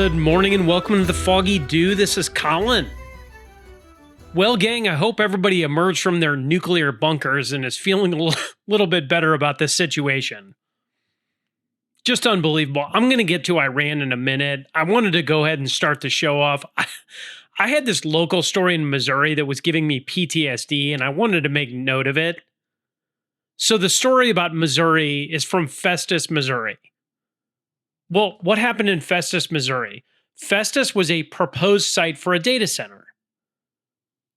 Good morning and welcome to the Foggy Dew. This is Colin. Well, gang, I hope everybody emerged from their nuclear bunkers and is feeling a little bit better about this situation. Just unbelievable. I'm going to get to Iran in a minute. I wanted to go ahead and start the show off. I had this local story in Missouri that was giving me PTSD, and I wanted to make note of it. So the story about Missouri is from Festus, Missouri. Well, what happened in Festus, Missouri? Festus was a proposed site for a data center.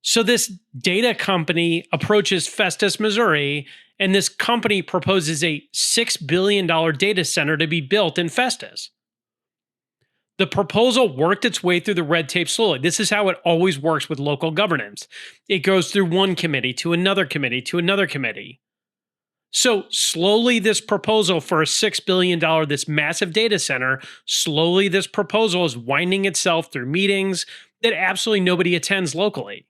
So this data company approaches Festus, Missouri, and this company proposes a $6 billion data center to be built in Festus. The proposal worked its way through the red tape slowly. This is how it always works with local governance. It goes through one committee to another committee to another committee. So slowly this proposal for a $6 billion, this massive data center, slowly this proposal is winding itself through meetings that absolutely nobody attends locally.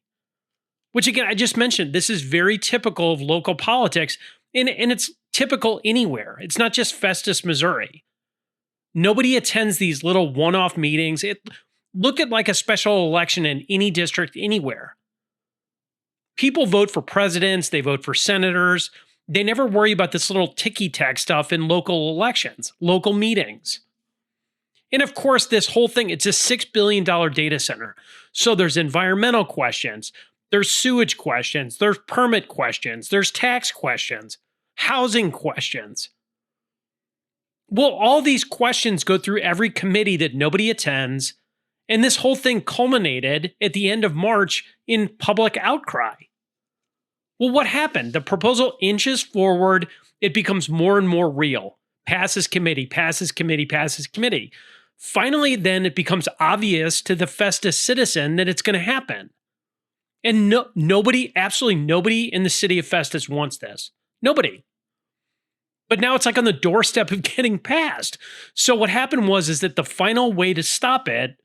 Which again, I just mentioned, this is very typical of local politics, and it's typical anywhere. It's not just Festus, Missouri. Nobody attends these little one-off meetings. Look at like a special election in any district anywhere. People vote for presidents, they vote for senators. They never worry about this little ticky-tack stuff in local elections, local meetings. And of course, this whole thing, it's a $6 billion data center. So there's environmental questions, there's sewage questions, there's permit questions, there's tax questions, housing questions. Well, all these questions go through every committee that nobody attends, and this whole thing culminated at the end of March in public outcry. Well, what happened? The proposal inches forward. It becomes more and more real. Passes committee, passes committee, passes committee. Finally, then it becomes obvious to the Festus citizen that it's going to happen. And nobody, absolutely nobody in the city of Festus wants this. Nobody. But now it's like on the doorstep of getting passed. So what happened is that the final way to stop it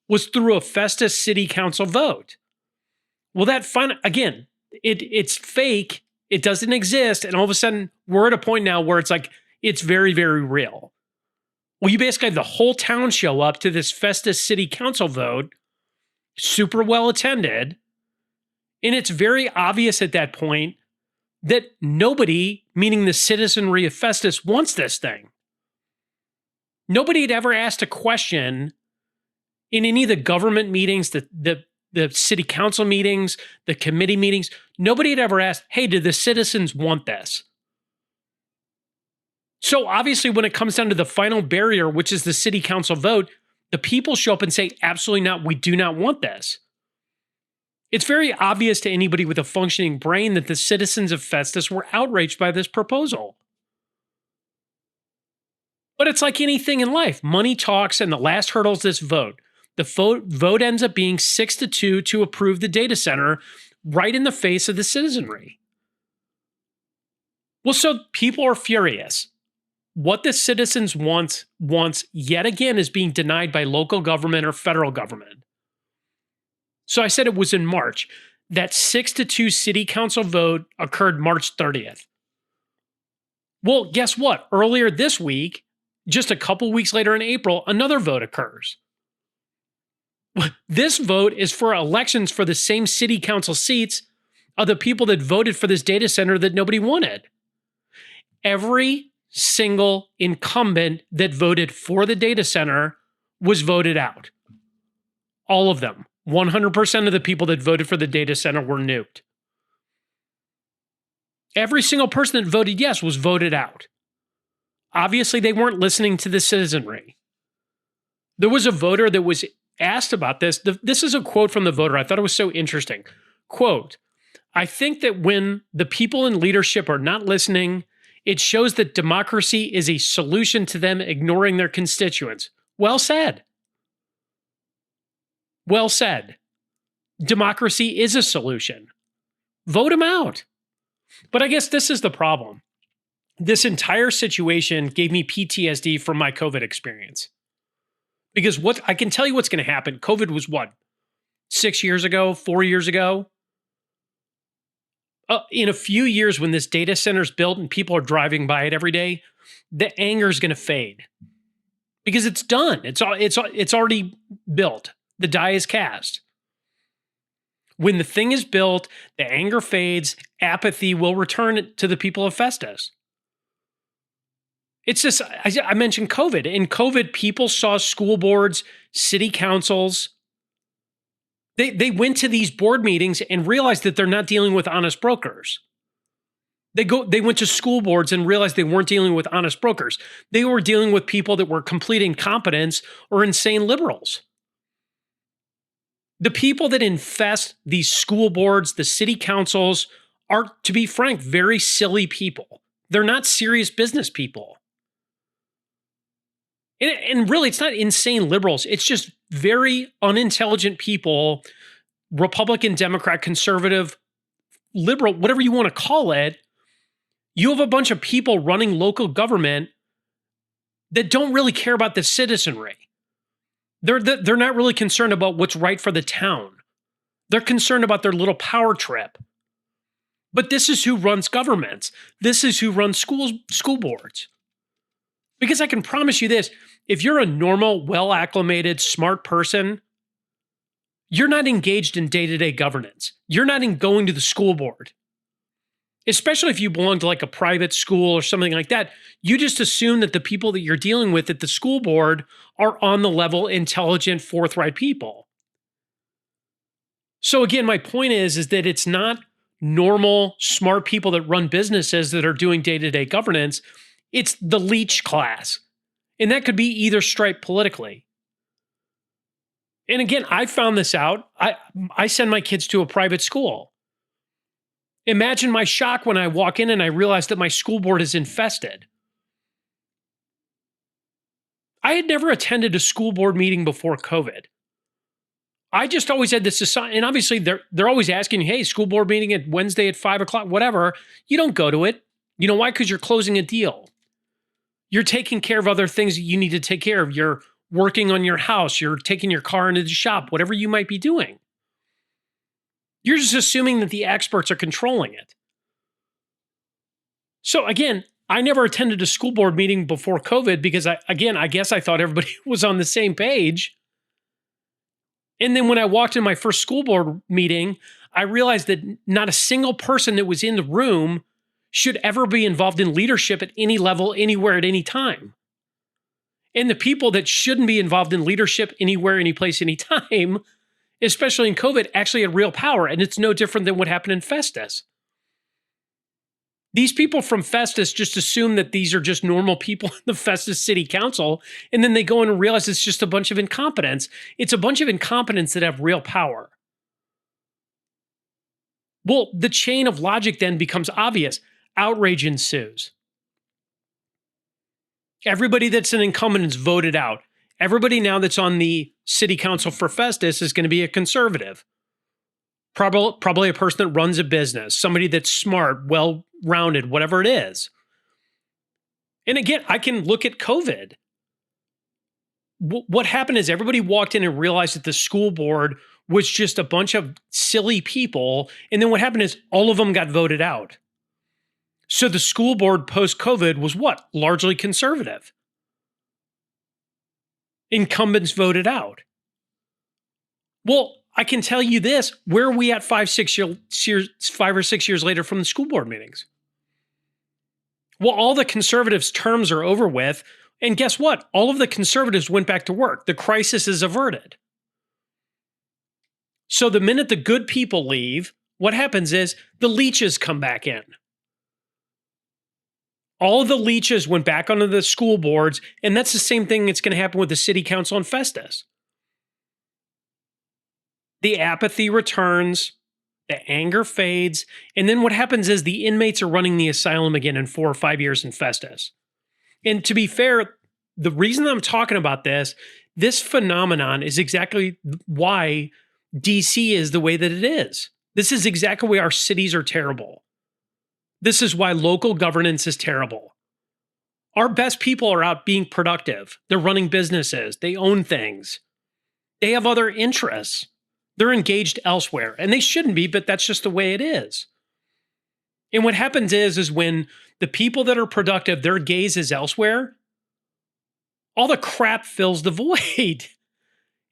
was through a Festus City Council vote. Well, that final, again, it's fake, it doesn't exist, and all of a sudden we're at a point now where it's like it's very, very real. Well, you basically have the whole town show up to this Festus City Council vote, super well attended, and it's very obvious at that point that nobody, meaning the citizenry of Festus, wants this thing. Nobody had ever asked a question in any of the government meetings, the city council meetings, the committee meetings. Nobody had ever asked, hey, do the citizens want this? So obviously when it comes down to the final barrier, which is the city council vote, the people show up and say, absolutely not, we do not want this. It's very obvious to anybody with a functioning brain that the citizens of Festus were outraged by this proposal. But it's like anything in life. Money talks, and the last hurdle is this vote. The vote ends up being 6-2 to approve the data center right in the face of the citizenry. Well, so people are furious. What the citizens wants yet again is being denied by local government or federal government. So I said it was in March. That 6-2 city council vote occurred March 30th. Well, guess what? Earlier this week, just a couple weeks later in April, another vote occurs. This vote is for elections for the same city council seats of the people that voted for this data center that nobody wanted. Every single incumbent that voted for the data center was voted out. All of them. 100% of the people that voted for the data center were nuked. Every single person that voted yes was voted out. Obviously, they weren't listening to the citizenry. There was a voter that was asked about this. This is a quote from the voter. I thought it was so interesting. Quote, I think that when the people in leadership are not listening, it shows that democracy is a solution to them ignoring their constituents. Well said. Well said. Democracy is a solution. Vote them out. But I guess this is the problem. This entire situation gave me PTSD from my COVID experience. Because I can tell you what's going to happen. COVID was what? 6 years ago, 4 years ago? In a few years, when this data center is built and people are driving by it every day, the anger is going to fade. because it's done. It's already built. The die is cast. When the thing is built, the anger fades, apathy will return to the people of Festus. It's just, I mentioned COVID. In COVID, people saw school boards, city councils. They went to these board meetings and realized that they're not dealing with honest brokers. They went to school boards and realized they weren't dealing with honest brokers. They were dealing with people that were complete incompetents or insane liberals. The people that infest these school boards, the city councils, are, to be frank, very silly people. They're not serious business people. And really, it's not insane liberals. It's just very unintelligent people, Republican, Democrat, conservative, liberal, whatever you want to call it. You have a bunch of people running local government that don't really care about the citizenry. They're not really concerned about what's right for the town. They're concerned about their little power trip. But this is who runs governments. This is who runs school boards. Because I can promise you this, if you're a normal, well-acclimated, smart person, you're not engaged in day-to-day governance. You're not in going to the school board. Especially if you belong to like a private school or something like that, you just assume that the people that you're dealing with at the school board are on the level, intelligent, forthright people. So again, my point is that it's not normal, smart people that run businesses that are doing day-to-day governance. It's the leech class. And that could be either stripe politically. And again, I found this out. I send my kids to a private school. Imagine my shock when I walk in and I realize that my school board is infested. I had never attended a school board meeting before COVID. I just always had this society, and obviously they're always asking, hey, school board meeting at Wednesday at 5 o'clock, whatever. You don't go to it. You know why? Because you're closing a deal. You're taking care of other things that you need to take care of. You're working on your house. You're taking your car into the shop, whatever you might be doing. You're just assuming that the experts are controlling it. So again, I never attended a school board meeting before COVID because I guess I thought everybody was on the same page. And then when I walked in my first school board meeting, I realized that not a single person that was in the room should ever be involved in leadership at any level, anywhere, at any time. And the people that shouldn't be involved in leadership anywhere, any place, any time, especially in COVID, actually had real power. And it's no different than what happened in Festus. These people from Festus just assume that these are just normal people in the Festus City Council, and then they go in and realize it's just a bunch of incompetents. It's a bunch of incompetents that have real power. Well, the chain of logic then becomes obvious. Outrage ensues. Everybody that's an incumbent is voted out. Everybody now that's on the city council for Festus is going to be a conservative. Probably a person that runs a business, somebody that's smart, well-rounded, whatever it is. And again, I can look at COVID. What happened is everybody walked in and realized that the school board was just a bunch of silly people. And then what happened is all of them got voted out. So the school board post-COVID was what? Largely conservative. Incumbents voted out. Well, I can tell you this, where are we at 5 or 6 years later from the school board meetings? Well, all the conservatives' terms are over with, and guess what? All of the conservatives went back to work. The crisis is averted. So the minute the good people leave, what happens is the leeches come back in. All of the leeches went back onto the school boards, and that's the same thing that's going to happen with the city council in Festus. The apathy returns, the anger fades, and then what happens is the inmates are running the asylum again in 4 or 5 years in Festus. And to be fair, the reason I'm talking about this phenomenon is exactly why DC is the way that it is. This is exactly why our cities are terrible. This is why local governance is terrible. Our best people are out being productive. They're running businesses. They own things. They have other interests. They're engaged elsewhere. And they shouldn't be, but that's just the way it is. And what happens is when the people that are productive, their gaze is elsewhere, All the crap fills the void.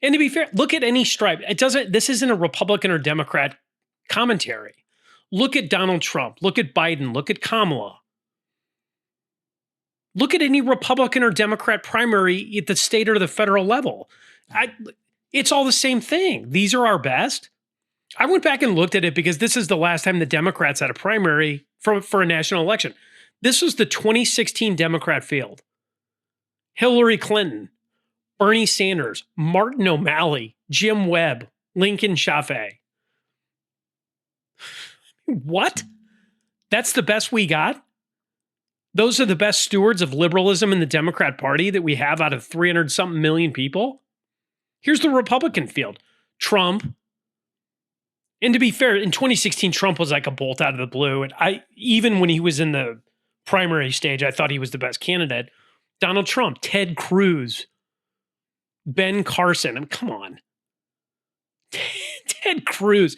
And to be fair, look at any stripe. This isn't a Republican or Democrat commentary. Look at Donald Trump. Look at Biden. Look at Kamala. Look at any Republican or Democrat primary at the state or the federal level. It's all the same thing. These are our best. I went back and looked at it because this is the last time the Democrats had a primary for a national election. This was the 2016 Democrat field. Hillary Clinton, Bernie Sanders, Martin O'Malley, Jim Webb, Lincoln Chafee. What? That's the best we got? Those are the best stewards of liberalism in the Democrat Party that we have out of 300-something million people? Here's the Republican field. Trump. And to be fair, in 2016, Trump was like a bolt out of the blue. And even when he was in the primary stage, I thought he was the best candidate. Donald Trump, Ted Cruz, Ben Carson. I mean, come on. Ted Cruz.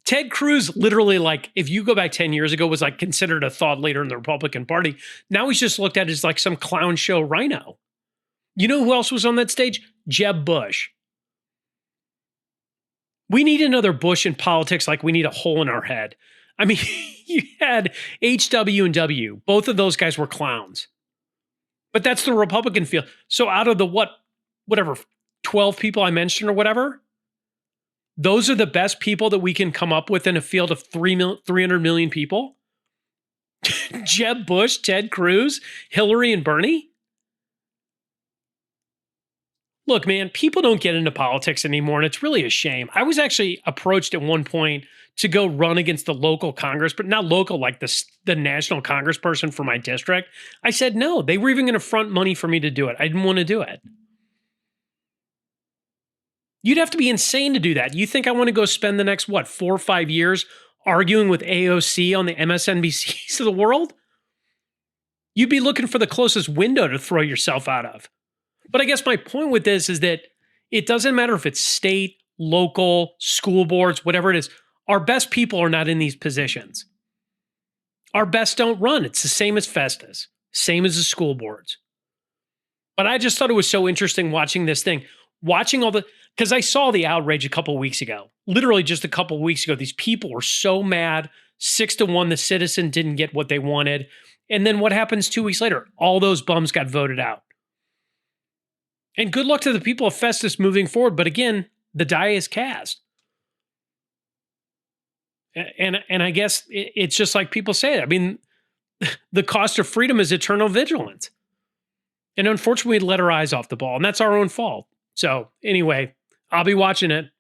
Ted Cruz literally, like, if you go back 10 years ago, was like considered a thought leader in the Republican Party. Now he's just looked at as like some clown show rhino. You know who else was on that stage? Jeb Bush. We need another Bush in politics like we need a hole in our head. I mean, you had HW and W. Both of those guys were clowns. But that's the Republican field. So out of the whatever, 12 people I mentioned or whatever, those are the best people that we can come up with in a field of 300 million people? Jeb Bush, Ted Cruz, Hillary, and Bernie? Look, man, people don't get into politics anymore, and it's really a shame. I was actually approached at one point to go run against the local Congress, but not local, like the national congressperson for my district. I said no. They were even going to front money for me to do it. I didn't want to do it. You'd have to be insane to do that. You think I want to go spend the next, 4 or 5 years arguing with AOC on the MSNBCs of the world? You'd be looking for the closest window to throw yourself out of. But I guess my point with this is that it doesn't matter if it's state, local, school boards, whatever it is. Our best people are not in these positions. Our best don't run. It's the same as Festus, same as the school boards. But I just thought it was so interesting watching this thing, because I saw the outrage a couple of weeks ago. Literally just a couple of weeks ago, these people were so mad. 6-1, the Citizen didn't get what they wanted. And then what happens 2 weeks later? All those bums got voted out. And good luck to the people of Festus moving forward. But again, the die is cast. And I guess it's just like people say. I mean, the cost of freedom is eternal vigilance. And unfortunately, we let our eyes off the ball. And that's our own fault. So anyway, I'll be watching it.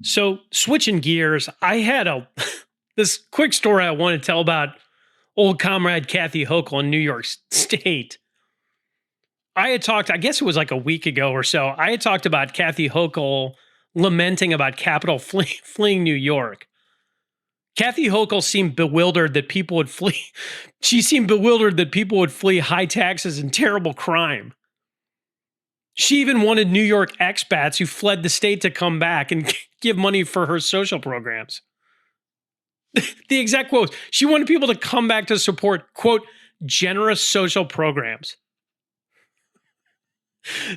So switching gears, I had this quick story I want to tell about old Comrade Kathy Hochul in New York State. I had talked, I guess it was like a week ago or so, I had talked about Kathy Hochul lamenting about Capitol fleeing New York. Kathy Hochul seemed bewildered that people would flee. She seemed bewildered that people would flee high taxes and terrible crime. She even wanted New York expats who fled the state to come back and give money for her social programs. The exact quote, she wanted people to come back to support, quote, generous social programs.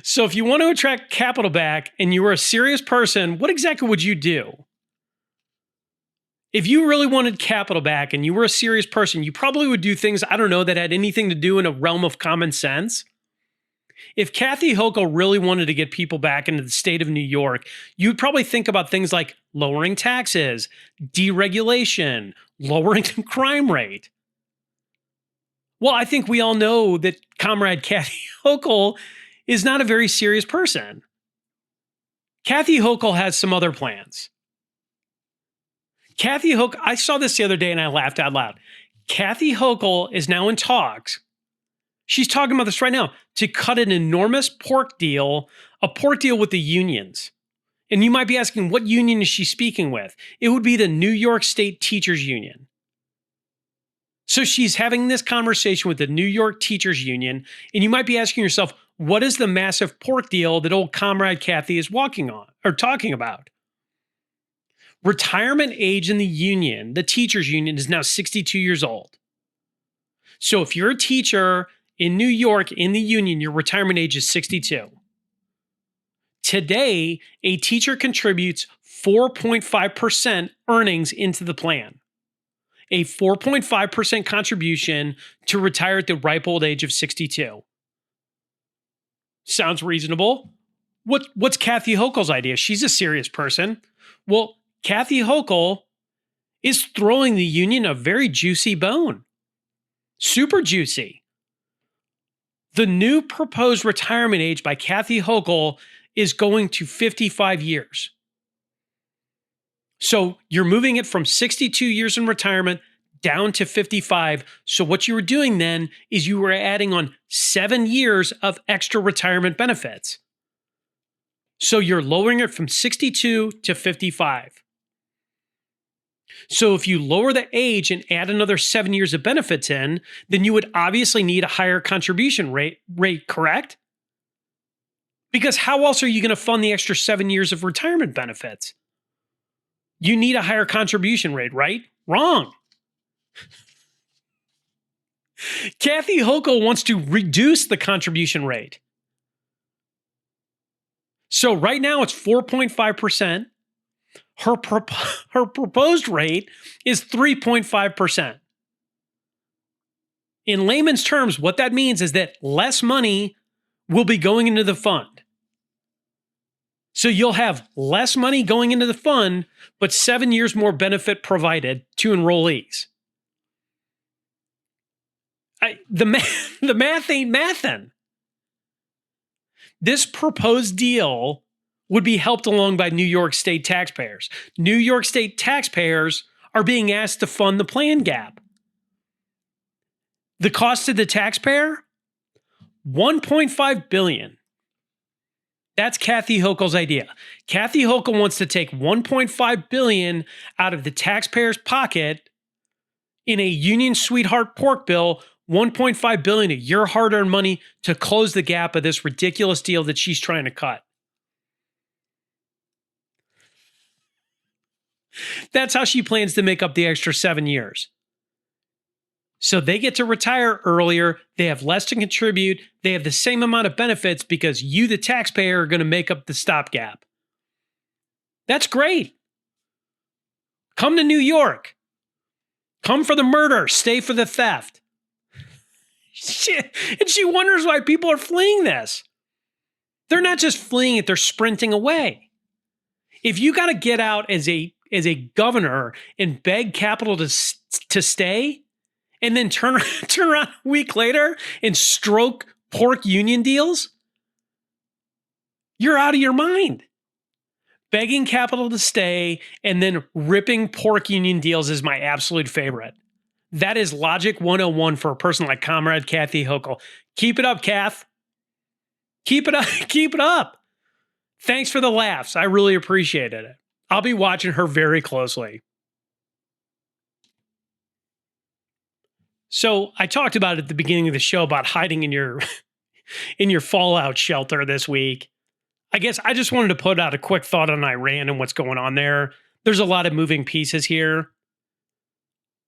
So if you want to attract capital back and you were a serious person, what exactly would you do? If you really wanted capital back and you were a serious person, you probably would do things, I don't know, that had anything to do in a realm of common sense. If Kathy Hochul really wanted to get people back into the state of New York, you'd probably think about things like lowering taxes, deregulation, lowering the crime rate. Well, I think we all know that Comrade Kathy Hochul is not a very serious person. Kathy Hochul has some other plans. Kathy Hochul, I saw this the other day and I laughed out loud. Kathy Hochul is now in talks. She's talking about this right now to cut an enormous pork deal, a pork deal with the unions. And you might be asking, what union is she speaking with? It would be the New York State Teachers Union. So she's having this conversation with the New York Teachers Union, and you might be asking yourself, what is the massive pork deal that old Comrade Kathy is talking about? Retirement age in the union, the teachers union, is now 62 years old. So if you're a teacher in New York, in the union, your retirement age is 62. Today, a teacher contributes 4.5% earnings into the plan. A 4.5% contribution to retire at the ripe old age of 62. Sounds reasonable. What's Kathy Hochul's idea? She's a serious person. Well, Kathy Hochul is throwing the union a very juicy bone. Super juicy. The new proposed retirement age by Kathy Hochul is going to 55 years. So you're moving it from 62 years in retirement down to 55. So what you were doing then is you were adding on 7 years of extra retirement benefits. So you're lowering it from 62 to 55. So if you lower the age and add another 7 years of benefits in, then you would obviously need a higher contribution rate, correct? Because how else are you going to fund the extra 7 years of retirement benefits? You need a higher contribution rate, right? Wrong. Kathy Hochul wants to reduce the contribution rate. So right now it's 4.5%. Her proposed rate is 3.5%. In layman's terms, what that means is that less money will be going into the fund. So you'll have less money going into the fund, but 7 years more benefit provided to enrollees. The math ain't mathin'. This proposed deal would be helped along by New York State taxpayers. New York State taxpayers are being asked to fund the plan gap. The cost to the taxpayer? $1.5 billion. That's Kathy Hochul's idea. Kathy Hochul wants to take $1.5 billion out of the taxpayer's pocket in a union sweetheart pork bill, $1.5 billion of your hard-earned money to close the gap of this ridiculous deal that she's trying to cut. That's how she plans to make up the extra 7 years. So they get to retire earlier, they have less to contribute, they have the same amount of benefits because you, the taxpayer, are going to make up the stopgap. That's great. Come to New York. Come for the murder, stay for the theft. And she wonders why people are fleeing this. They're not just fleeing it, they're sprinting away. If you got to get out as a governor and beg capital to stay, and then turn around a week later and stroke pork union deals, you're out of your mind. Begging capital to stay and then ripping pork union deals is my absolute favorite. That is logic 101 for a person like Comrade Kathy Hochul. Keep it up, Kath. Keep it up. Keep it up. Thanks for the laughs. I really appreciated it. I'll be watching her very closely. So I talked about at the beginning of the show about hiding in your fallout shelter this week. I guess I just wanted to put out a quick thought on Iran and what's going on there. There's a lot of moving pieces here.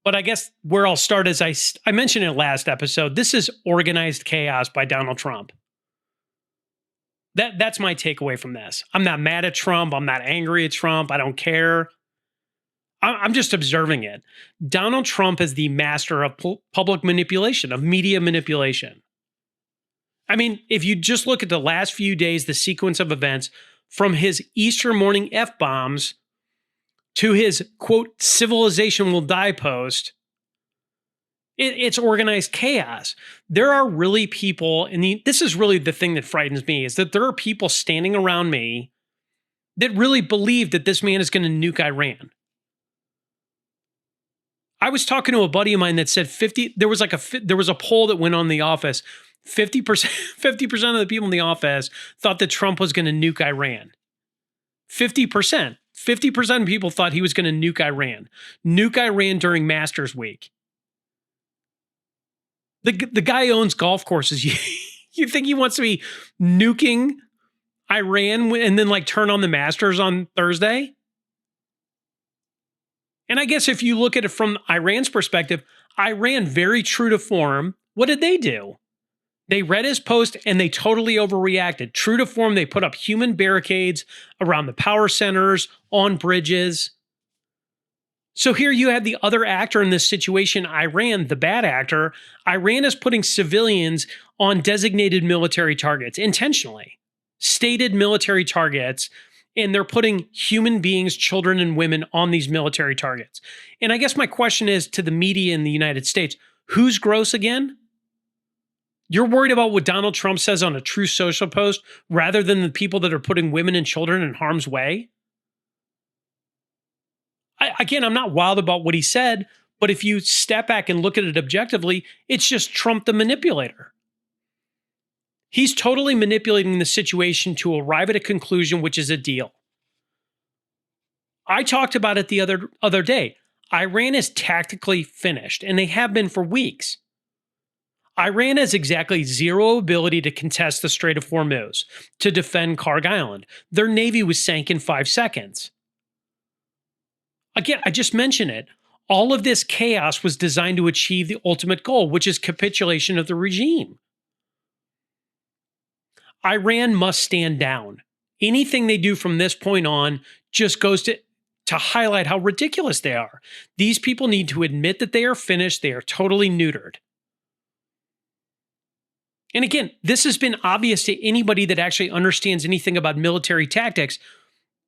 But I guess where I'll start is I mentioned in last episode, this is organized chaos by Donald Trump. That's my takeaway from this. I'm not mad at Trump. I'm not angry at Trump. I don't care. I'm just observing it. Donald Trump is the master of public manipulation, of media manipulation. I mean, if you just look at the last few days, the sequence of events from his Easter morning F-bombs to his, quote, civilization will die post, it's organized chaos. There are really people, and this is really the thing that frightens me, is that there are people standing around me that really believe that this man is going to nuke Iran. I was talking to a buddy of mine that said there was a poll that went on in the office. 50% of the people in the office thought that Trump was going to nuke Iran. 50%. 50% of people thought he was going to nuke Iran. Nuke Iran during Masters Week. The guy owns golf courses. You think he wants to be nuking Iran and then turn on the Masters on Thursday? And I guess if you look at it from Iran's perspective, Iran, very true to form, what did they do? They read his post and they totally overreacted. True to form, they put up human barricades around the power centers, on bridges. So here you have the other actor in this situation, Iran, the bad actor. Iran is putting civilians on designated military targets intentionally, stated military targets, and they're putting human beings, children, and women on these military targets. And I guess my question is to the media in the United States, who's gross again? You're worried about what Donald Trump says on a True Social post rather than the people that are putting women and children in harm's way? Again, I'm not wild about what he said, but if you step back and look at it objectively, it's just Trump the manipulator. He's totally manipulating the situation to arrive at a conclusion, which is a deal. I talked about it the other day. Iran is tactically finished, and they have been for weeks. Iran has exactly zero ability to contest the Strait of Hormuz, to defend Karg Island. Their navy was sank in 5 seconds. Again, I just mentioned it. All of this chaos was designed to achieve the ultimate goal, which is capitulation of the regime. Iran must stand down. Anything they do from this point on just goes to highlight how ridiculous they are. These people need to admit that they are finished. They are totally neutered. And again, this has been obvious to anybody that actually understands anything about military tactics.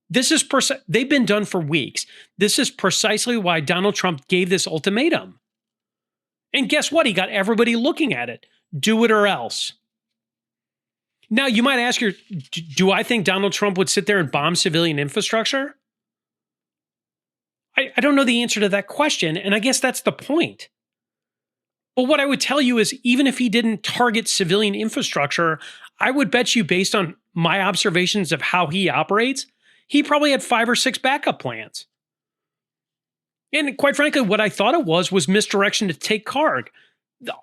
They've been done for weeks. This is precisely why Donald Trump gave this ultimatum. And guess what? He got everybody looking at it. Do it or else. Now, you might ask, do I think Donald Trump would sit there and bomb civilian infrastructure? I don't know the answer to that question, and I guess that's the point. But what I would tell you is, even if he didn't target civilian infrastructure, I would bet you, based on my observations of how he operates, he probably had 5 or 6 backup plans. And quite frankly, what I thought it was misdirection to take Karg.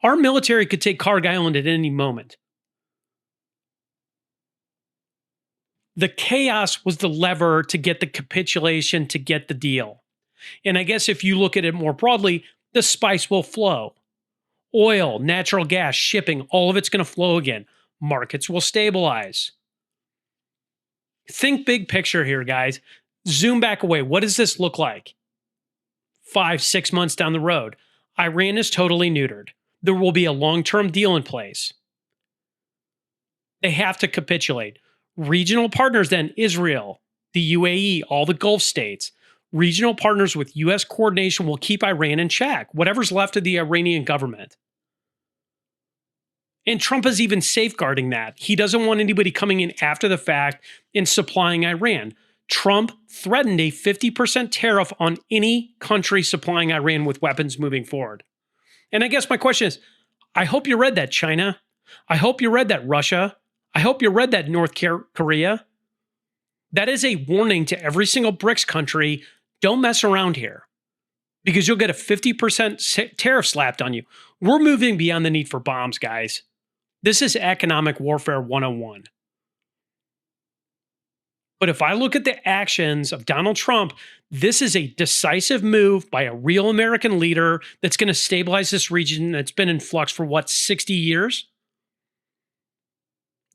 Our military could take Karg Island at any moment. The chaos was the lever to get the capitulation, to get the deal. And I guess if you look at it more broadly, the spice will flow. Oil, natural gas, shipping, all of it's going to flow again. Markets will stabilize. Think big picture here, guys. Zoom back away. What does this look like? 5, 6 months down the road. Iran is totally neutered. There will be a long-term deal in place. They have to capitulate. Regional partners then, Israel, the UAE, all the Gulf states. Regional partners with U.S. coordination will keep Iran in check, whatever's left of the Iranian government. And Trump is even safeguarding that. He doesn't want anybody coming in after the fact and supplying Iran. Trump threatened a 50% tariff on any country supplying Iran with weapons moving forward. And I guess my question is, I hope you read that, China. I hope you read that, Russia. I hope you read that, North Korea. That is a warning to every single BRICS country. Don't mess around here, because you'll get a 50% tariff slapped on you. We're moving beyond the need for bombs, guys. This is economic warfare 101. But if I look at the actions of Donald Trump, this is a decisive move by a real American leader that's going to stabilize this region that's been in flux for, 60 years?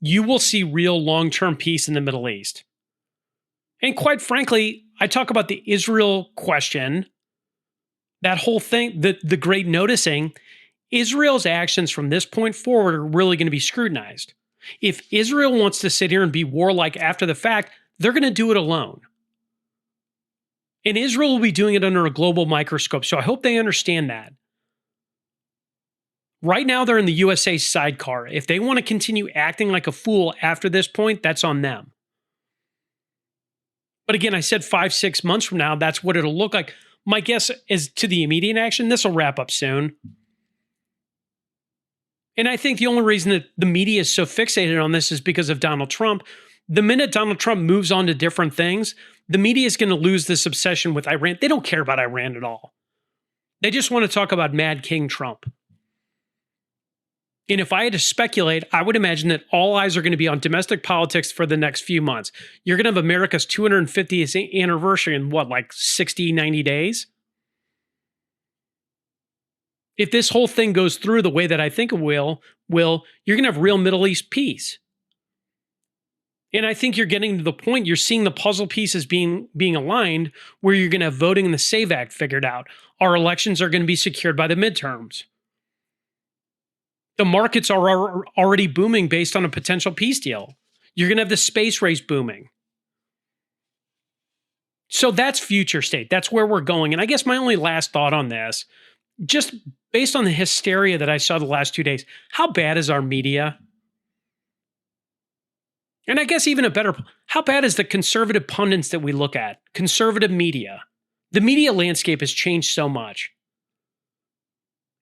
You will see real long-term peace in the Middle East. And quite frankly, I talk about the Israel question, that whole thing, the great noticing. Israel's actions from this point forward are really going to be scrutinized. If Israel wants to sit here and be warlike after the fact, they're going to do it alone. And Israel will be doing it under a global microscope, so I hope they understand that. Right now, they're in the USA sidecar. If they want to continue acting like a fool after this point, that's on them. But again, I said 5, 6 months from now, that's what it'll look like. My guess is, to the immediate action, this will wrap up soon. And I think the only reason that the media is so fixated on this is because of Donald Trump. The minute Donald Trump moves on to different things, the media is going to lose this obsession with Iran. They don't care about Iran at all. They just want to talk about Mad King Trump. And if I had to speculate, I would imagine that all eyes are going to be on domestic politics for the next few months. You're going to have America's 250th anniversary in 60, 90 days? If this whole thing goes through the way that I think it will, Will, you're going to have real Middle East peace. And I think you're getting to the point, you're seeing the puzzle pieces being aligned where you're going to have voting in the SAVE Act figured out. Our elections are going to be secured by the midterms. The markets are already booming based on a potential peace deal. You're going to have the space race booming. So that's future state. That's where we're going. And I guess my only last thought on this, just based on the hysteria that I saw the last 2 days, how bad is our media? And I guess even a better, how bad is the conservative pundits that we look at? Conservative media. The media landscape has changed so much.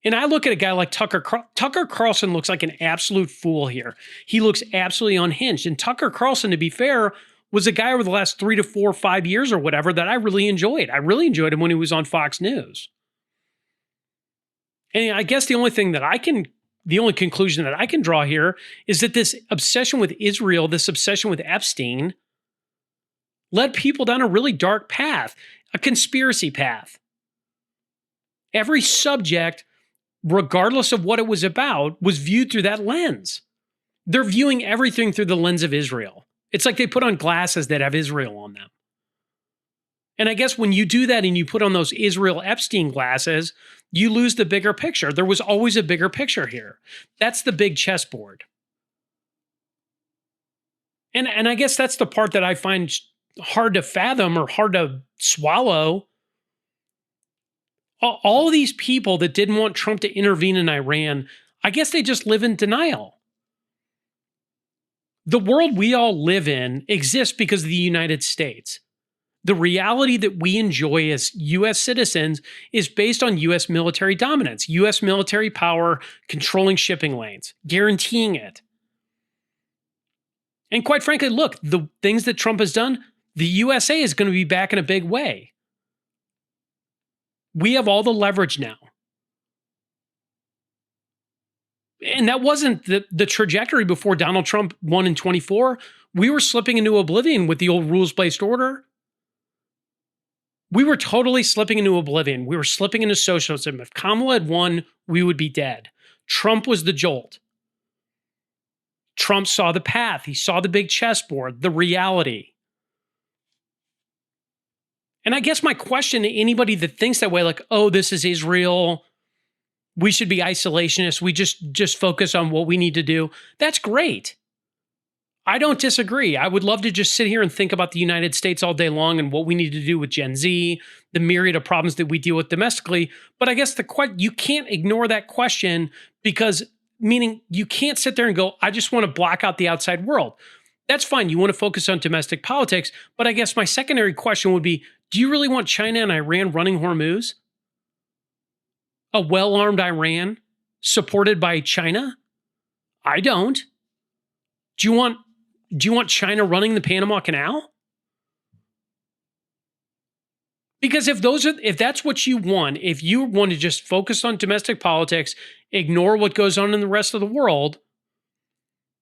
And I look at a guy like Tucker Carlson looks like an absolute fool here. He looks absolutely unhinged. And Tucker Carlson, to be fair, was a guy over the last 3 to 4 or 5 years or whatever that I really enjoyed. I really enjoyed him when he was on Fox News. And I guess the only conclusion that I can draw here is that this obsession with Israel, this obsession with Epstein, led people down a really dark path, a conspiracy path. Every subject, regardless of what it was about, was viewed through that lens. They're viewing everything through the lens of Israel. It's like they put on glasses that have Israel on them. And I guess when you do that and you put on those Israel Epstein glasses, you lose the bigger picture. There was always a bigger picture here. That's the big chessboard. And I guess that's the part that I find hard to fathom or hard to swallow. All these people that didn't want Trump to intervene in Iran, I guess they just live in denial. The world we all live in exists because of the United States. The reality that we enjoy as U.S. citizens is based on U.S. military dominance, U.S. military power controlling shipping lanes, guaranteeing it. And quite frankly, look, the things that Trump has done, the USA is going to be back in a big way. We have all the leverage now. And that wasn't the trajectory before Donald Trump won in 24. We were slipping into oblivion with the old rules-based order. We were totally slipping into oblivion. We were slipping into socialism. If Kamala had won, we would be dead. Trump was the jolt. Trump saw the path. He saw the big chessboard, the reality. And I guess my question to anybody that thinks that way, like, oh, this is Israel, we should be isolationists, we just focus on what we need to do, that's great. I don't disagree. I would love to just sit here and think about the United States all day long and what we need to do with Gen Z, the myriad of problems that we deal with domestically. But I guess you can't ignore that question because, meaning you can't sit there and go, I just want to block out the outside world. That's fine. You want to focus on domestic politics. But I guess my secondary question would be, do you really want China and Iran running Hormuz? A well-armed Iran supported by China? I don't. Do you want China running the Panama Canal? Because if that's what you want, if you want to just focus on domestic politics, ignore what goes on in the rest of the world,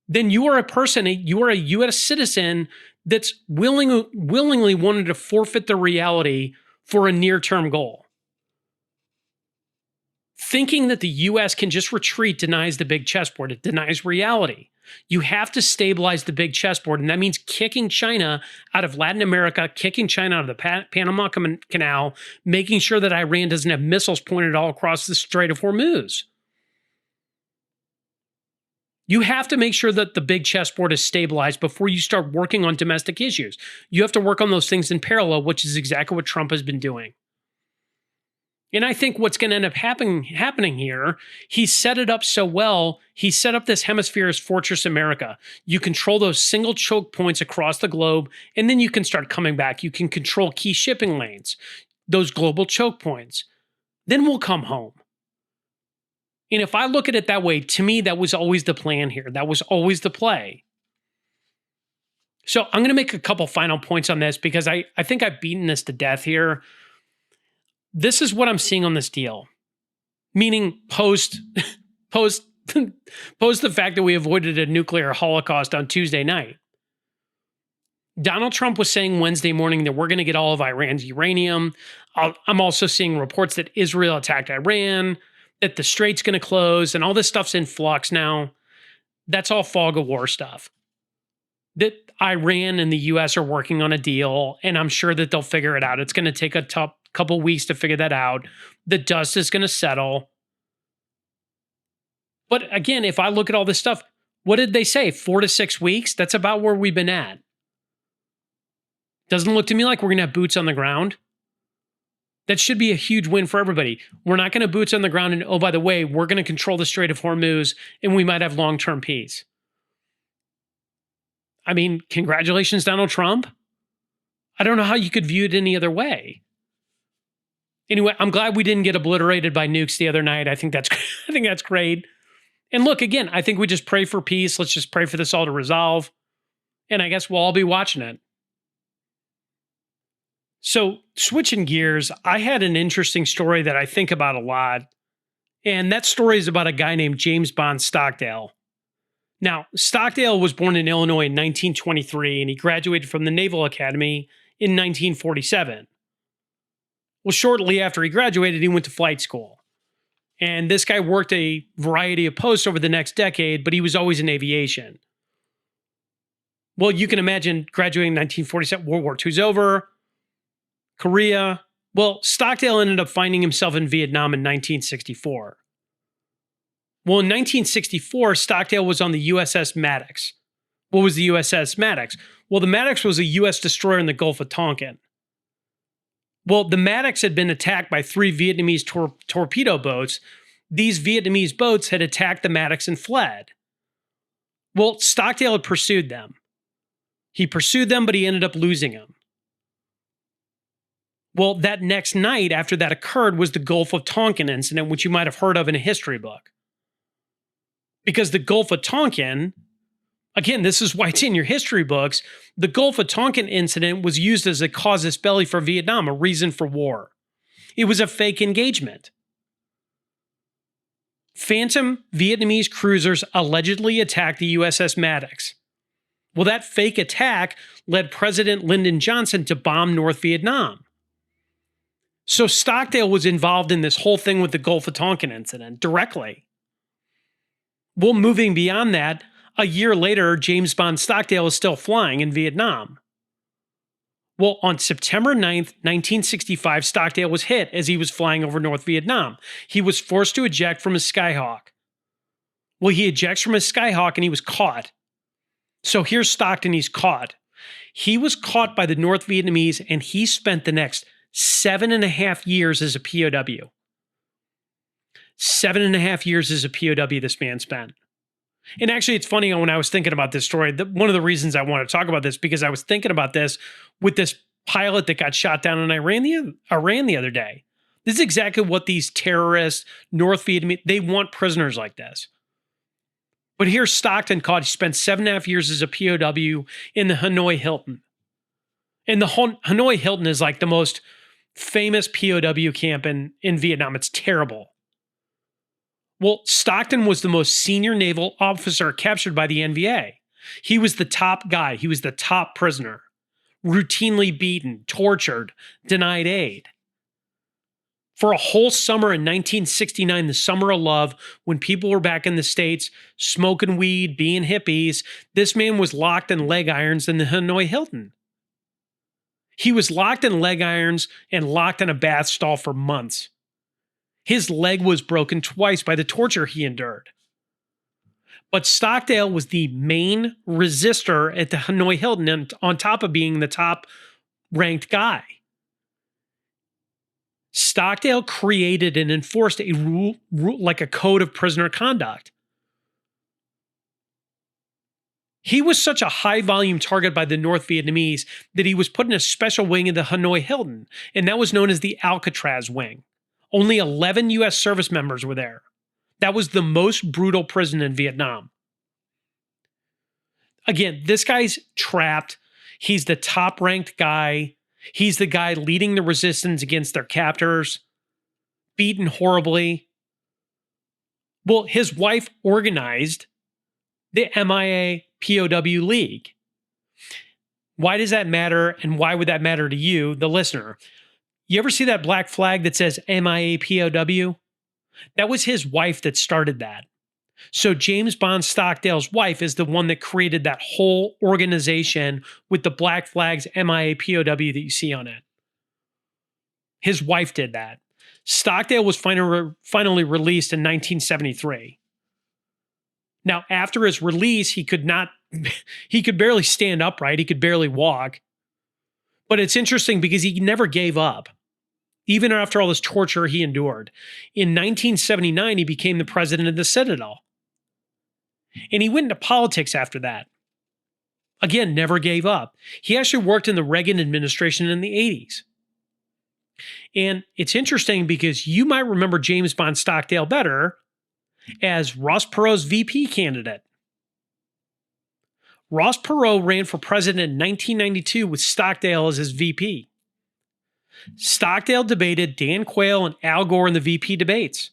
then you are a U.S. citizen that's willingly wanted to forfeit the reality for a near-term goal. Thinking that the U.S. can just retreat denies the big chessboard. It denies reality. You have to stabilize the big chessboard, and that means kicking China out of Latin America, kicking China out of the Panama Canal, making sure that Iran doesn't have missiles pointed all across the Strait of Hormuz. You have to make sure that the big chessboard is stabilized before you start working on domestic issues. You have to work on those things in parallel, which is exactly what Trump has been doing. And I think what's going to end up happening here, he set it up so well. He set up this hemisphere as Fortress America. You control those single choke points across the globe, and then you can start coming back. You can control key shipping lanes, those global choke points. Then we'll come home. And if I look at it that way, to me, that was always the plan here. That was always the play. So I'm going to make a couple final points on this because I think I've beaten this to death here. This is what I'm seeing on this deal, meaning post the fact that we avoided a nuclear holocaust on Tuesday night. Donald Trump was saying Wednesday morning that we're going to get all of Iran's uranium. I'm also seeing reports that Israel attacked Iran, that the strait's going to close and all this stuff's in flux now. That's all fog of war stuff. That Iran and the US are working on a deal, and I'm sure that they'll figure it out. It's going to take a couple weeks to figure that out. The dust is going to settle. But again, if I look at all this stuff, what did they say? 4 to 6 weeks? That's about where we've been at. Doesn't look to me like we're going to have boots on the ground. That should be a huge win for everybody. We're not going to boots on the ground, and oh, by the way, we're going to control the Strait of Hormuz, and we might have long-term peace. I mean, congratulations, Donald Trump. I don't know how you could view it any other way. Anyway, I'm glad we didn't get obliterated by nukes the other night. I think that's great. And look, again, I think we just pray for peace. Let's just pray for this all to resolve. And I guess we'll all be watching it. So, switching gears, I had an interesting story that I think about a lot. And that story is about a guy named James Bond Stockdale. Now, Stockdale was born in Illinois in 1923, and he graduated from the Naval Academy in 1947. Well, shortly after he graduated, he went to flight school. And this guy worked a variety of posts over the next decade, but he was always in aviation. Well, you can imagine graduating in 1947, World War II's over, Korea. Well, Stockdale ended up finding himself in Vietnam in 1964. Well, in 1964, Stockdale was on the USS Maddox. What was the USS Maddox? Well, the Maddox was a U.S. destroyer in the Gulf of Tonkin. Well, the Maddox had been attacked by 3 Vietnamese torpedo boats. These Vietnamese boats had attacked the Maddox and fled. Well, Stockdale had pursued them. He pursued them, but he ended up losing them. Well, that next night after that occurred was the Gulf of Tonkin incident, which you might have heard of in a history book. Because the Gulf of Tonkin, again, this is why it's in your history books, the Gulf of Tonkin incident was used as a casus belli for Vietnam, a reason for war. It was a fake engagement. Phantom Vietnamese cruisers allegedly attacked the USS Maddox. Well, that fake attack led President Lyndon Johnson to bomb North Vietnam. So Stockdale was involved in this whole thing with the Gulf of Tonkin incident directly. Well, moving beyond that, a year later, James Bond Stockdale is still flying in Vietnam. Well, on September 9th, 1965, Stockdale was hit as he was flying over North Vietnam. He was forced to eject from his Skyhawk. Well, he ejects from his Skyhawk and he was caught. So here's Stockton, he's caught. He was caught by the North Vietnamese and he spent the next 7.5 years as a POW. 7.5 years as a POW this man spent. And actually, it's funny, when I was thinking about this story, one of the reasons I want to talk about this, because I was thinking about this with this pilot that got shot down in Iran the other day. This is exactly what these terrorists, North Vietnamese, they want prisoners like this. But here's Stockton caught. He spent 7.5 years as a POW in the Hanoi Hilton. And the Hanoi Hilton is like the most famous POW camp in Vietnam. It's terrible. Well, Stockton was the most senior naval officer captured by the NVA. He was the top guy. He was the top prisoner. Routinely beaten, tortured, denied aid. For a whole summer in 1969, the summer of love, when people were back in the States, smoking weed, being hippies, this man was locked in leg irons in the Hanoi Hilton. He was locked in leg irons and locked in a bath stall for months. His leg was broken twice by the torture he endured. But Stockdale was the main resistor at the Hanoi Hilton, and on top of being the top ranked guy. Stockdale created and enforced a rule like a code of prisoner conduct. He was such a high volume target by the North Vietnamese that he was put in a special wing in the Hanoi Hilton, and that was known as the Alcatraz wing. Only 11 U.S. service members were there. That was the most brutal prison in Vietnam. Again, this guy's trapped. He's the top-ranked guy. He's the guy leading the resistance against their captors, beaten horribly. Well, his wife organized the MIA POW League. Why does that matter, and why would that matter to you, the listener? You ever see that black flag that says MIA POW? That was his wife that started that. So James Bond Stockdale's wife is the one that created that whole organization with the Black Flags MIA POW that you see on it. His wife did that. Stockdale was finally released in 1973. Now, after his release, he could barely stand upright. He could barely walk. But it's interesting because he never gave up, even after all this torture he endured. In 1979, he became the president of the Citadel. And he went into politics after that. Again, never gave up. He actually worked in the Reagan administration in the 80s. And it's interesting because you might remember James Bond Stockdale better as Ross Perot's VP candidate. Ross Perot ran for president in 1992 with Stockdale as his VP. Stockdale debated Dan Quayle and Al Gore in the VP debates.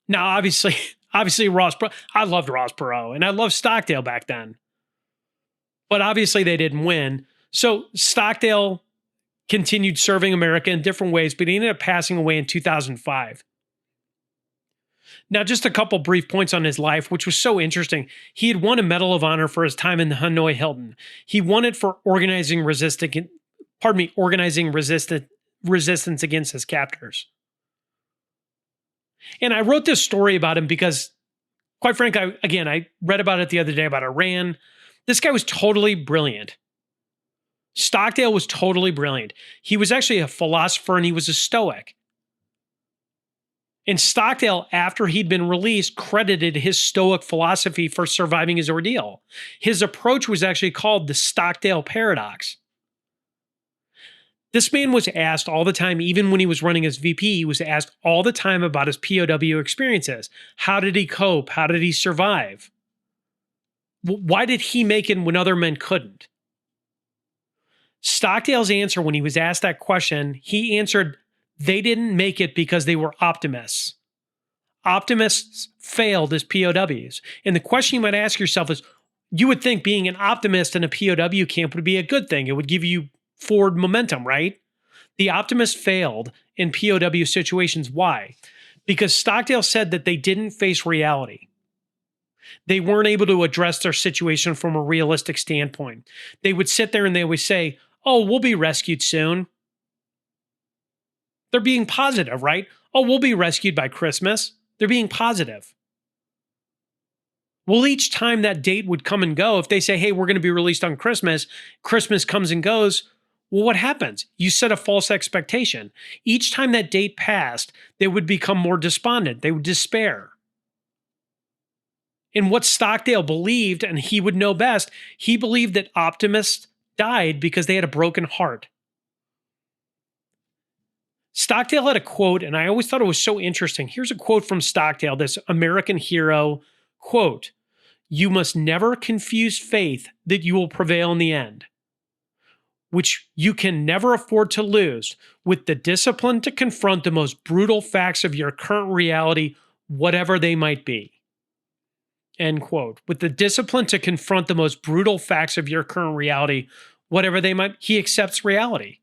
Now, obviously Ross Perot, I loved Ross Perot and I loved Stockdale back then. But obviously they didn't win. So Stockdale continued serving America in different ways, but he ended up passing away in 2005. Now, just a couple brief points on his life, which was so interesting. He had won a Medal of Honor for his time in the Hanoi Hilton. He won it for organizing resistance against his captors. And I wrote this story about him because, quite frankly, I read about it the other day about Iran. This guy was totally brilliant. Stockdale was totally brilliant. He was actually a philosopher and he was a Stoic. And Stockdale, after he'd been released, credited his Stoic philosophy for surviving his ordeal. His approach was actually called the Stockdale Paradox. This man was asked all the time, even when he was running as VP, he was asked all the time about his POW experiences. How did he cope? How did he survive? Why did he make it when other men couldn't? Stockdale's answer when he was asked that question, he answered, they didn't make it because they were optimists. Optimists failed as POWs. And the question you might ask yourself is, you would think being an optimist in a POW camp would be a good thing. It would give you forward momentum, right? The optimists failed in POW situations. Why? Because Stockdale said that they didn't face reality. They weren't able to address their situation from a realistic standpoint. They would sit there and they would say, oh, we'll be rescued soon. They're being positive, right? Oh, we'll be rescued by Christmas. They're being positive. Well, each time that date would come and go, if they say, hey, we're going to be released on Christmas, Christmas comes and goes, well, what happens? You set a false expectation. Each time that date passed, they would become more despondent. They would despair. And what Stockdale believed, and he would know best, he believed that optimists died because they had a broken heart. Stockdale had a quote, and I always thought it was so interesting. Here's a quote from Stockdale, this American hero, quote, "You must never confuse faith that you will prevail in the end, which you can never afford to lose, with the discipline to confront the most brutal facts of your current reality, whatever they might be." End quote. With the discipline to confront the most brutal facts of your current reality, whatever they might, he accepts reality.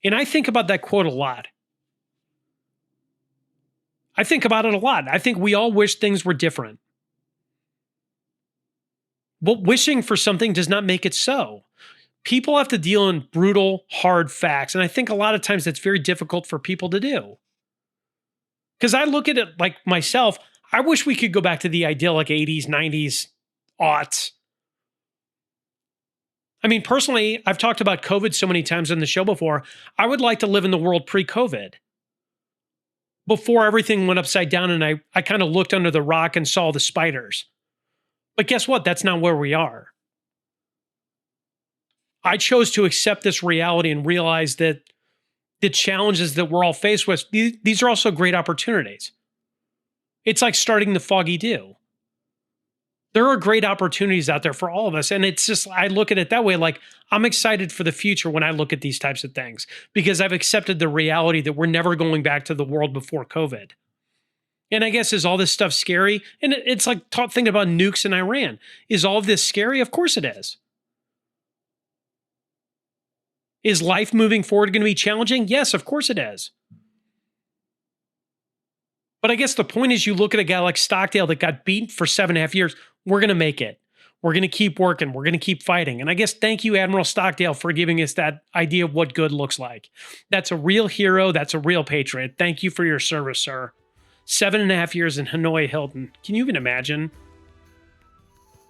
And I think about that quote a lot. I think about it a lot. I think we all wish things were different. But wishing for something does not make it so. People have to deal in brutal, hard facts. And I think a lot of times that's very difficult for people to do. Because I look at it like myself, I wish we could go back to the idyllic 80s, 90s, aughts. I mean, personally, I've talked about COVID so many times on the show before. I would like to live in the world pre-COVID. Before everything went upside down and I kind of looked under the rock and saw the spiders. But guess what? That's not where we are. I chose to accept this reality and realize that the challenges that we're all faced with, these are also great opportunities. It's like starting the Foggy Dew. There are great opportunities out there for all of us. And it's just, I look at it that way, like I'm excited for the future when I look at these types of things because I've accepted the reality that we're never going back to the world before COVID. And I guess, is all this stuff scary? And it's like thinking about nukes in Iran. Is all of this scary? Of course it is. Is life moving forward going to be challenging? Yes, of course it is. But I guess the point is, you look at a guy like Stockdale that got beaten for 7.5 years. We're going to make it. We're going to keep working. We're going to keep fighting. And I guess thank you, Admiral Stockdale, for giving us that idea of what good looks like. That's a real hero. That's a real patriot. Thank you for your service, sir. 7.5 years in Hanoi Hilton. Can you even imagine?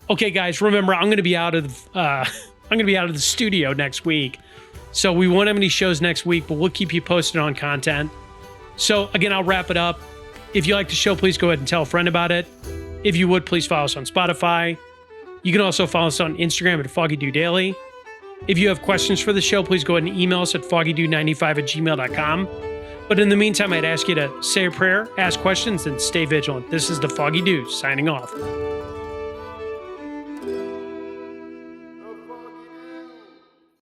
Okay, guys, remember, I'm going to be out of the studio next week. So we won't have any shows next week, but we'll keep you posted on content. So again, I'll wrap it up. If you like the show, please go ahead and tell a friend about it. If you would, please follow us on Spotify. You can also follow us on Instagram at Foggy Dew Daily. If you have questions for the show, please go ahead and email us at foggydew95@gmail.com. But in the meantime, I'd ask you to say a prayer, ask questions, and stay vigilant. This is the Foggy Dew signing off.